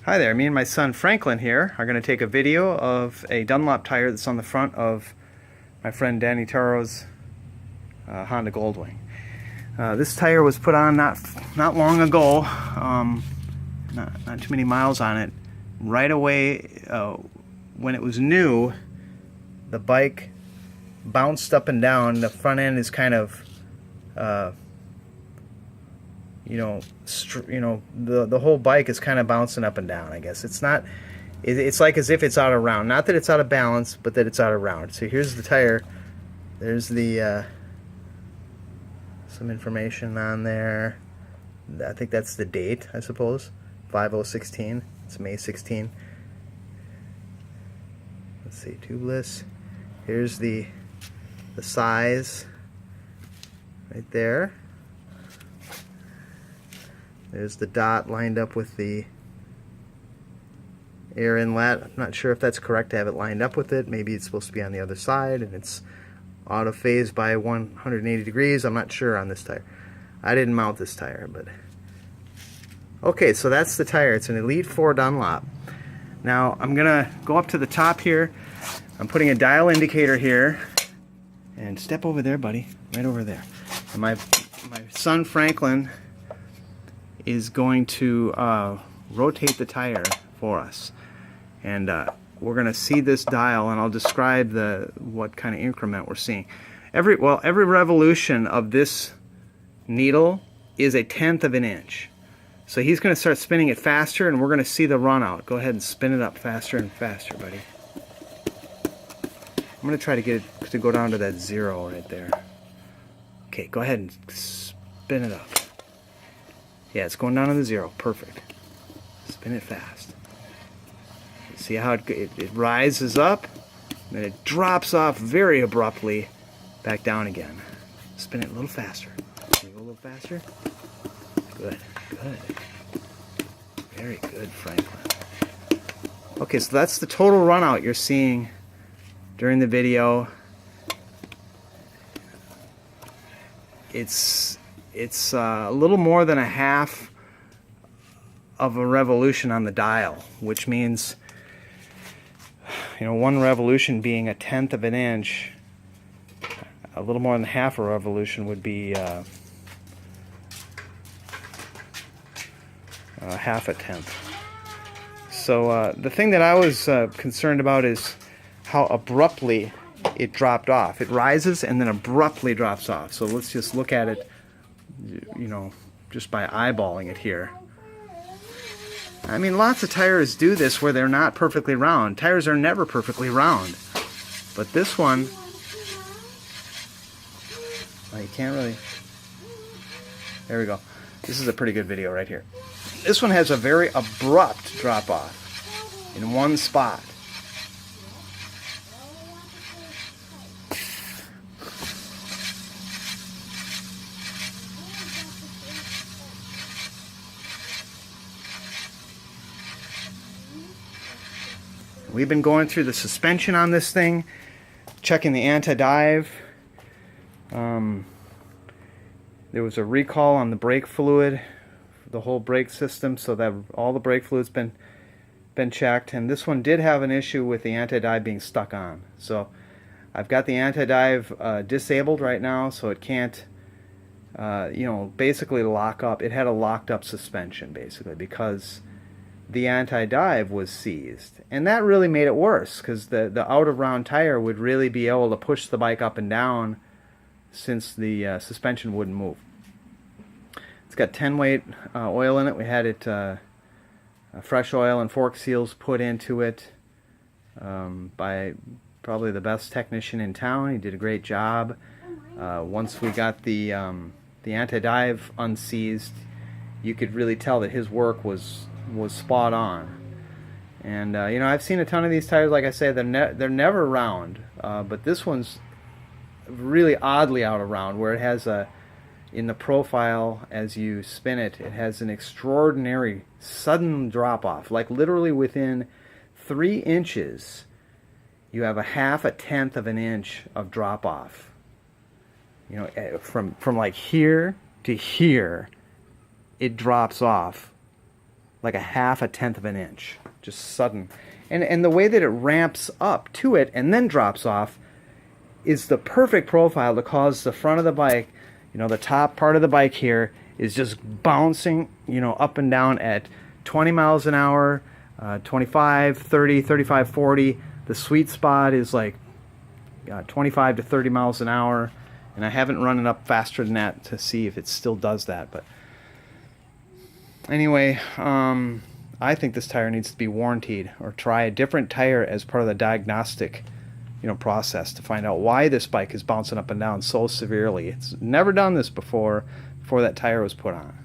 Hi there, me and my son Franklin here are going to take a video of a Dunlop tire that's on the front of my friend Danny Tarro's Honda Goldwing. This tire was put on not long ago, not too many miles on it. Right away, when it was new, the bike bounced up and down. The front end is kind of the whole bike is kind of bouncing up and down, I guess. It's not, it's like as if it's out of round. Not that it's out of balance, but that it's out of round. So here's the tire. There's the some information on there. I think that's the date, I suppose. 5016. It's May 16. Let's see, tubeless. Here's the size right there. There's the dot lined up with the air inlet. I'm not sure if that's correct to have it lined up with it. Maybe it's supposed to be on the other side and it's out of phase by 180 degrees. I'm not sure on this tire. I didn't mount this tire, but okay, so that's the tire. It's an Elite 4 Dunlop. Now I'm gonna go up to the top here. I'm putting a dial indicator here, and step over there, buddy, right over there. And my son Franklin is going to rotate the tire for us, and we're going to see this dial, and I'll describe what kind of increment we're seeing. Every revolution of this needle is 1/10 of an inch. So he's going to start spinning it faster, and we're going to see the run out. Go ahead and spin it up faster and faster, buddy. I'm going to try to get it to go down to that 0 right there. Okay, go ahead and spin it up. Yeah, it's going down to the 0. Perfect. Spin it fast. See how it rises up, and then it drops off very abruptly back down again. Spin it a little faster. Can you go a little faster? Good, good. Very good, Franklin. Okay, so that's the total run out you're seeing during the video. It's a little more than 1/2 of a revolution on the dial, which means, one revolution being 1/10 of an inch, a little more than half a revolution would be 1/2 a tenth. So the thing that I was concerned about is how abruptly it dropped off. It rises and then abruptly drops off. So let's just look at it, just by eyeballing it here. I mean, lots of tires do this where they're not perfectly round. Tires are never perfectly round. But this one, you can't really... There we go. This is a pretty good video right here. This one has a very abrupt drop-off in one spot. We've been going through the suspension on this thing, checking the anti-dive. There was a recall on the brake fluid, the whole brake system, so that all the brake fluid's been checked. And this one did have an issue with the anti-dive being stuck on. So I've got the anti-dive disabled right now, so it can't, basically lock up. It had a locked up suspension, basically, because the anti-dive was seized, and that really made it worse, because the out of round tire would really be able to push the bike up and down since the suspension wouldn't move. It's got 10 weight oil in it. We had it fresh oil and fork seals put into it by probably the best technician in town. He did a great job. Once we got the anti-dive unseized, you could really tell that his work was spot on. And I've seen a ton of these tires. Like I say, they're never round, but this one's really oddly out of round, where it has in the profile, as you spin it, it has an extraordinary sudden drop off. Like literally within 3 inches you have 1/2 of an inch of drop off. From like here to here, it drops off like a half a tenth of an inch, just sudden. And the way that it ramps up to it and then drops off is the perfect profile to cause the front of the bike, you know, the top part of the bike here is just bouncing, you know, up and down at 20 miles an hour, 25, 30, 35, 40. The sweet spot is like 25 to 30 miles an hour. And I haven't run it up faster than that to see if it still does that. But anyway, I think this tire needs to be warrantied, or try a different tire as part of the diagnostic, you know, process to find out why this bike is bouncing up and down so severely. It's never done this before that tire was put on.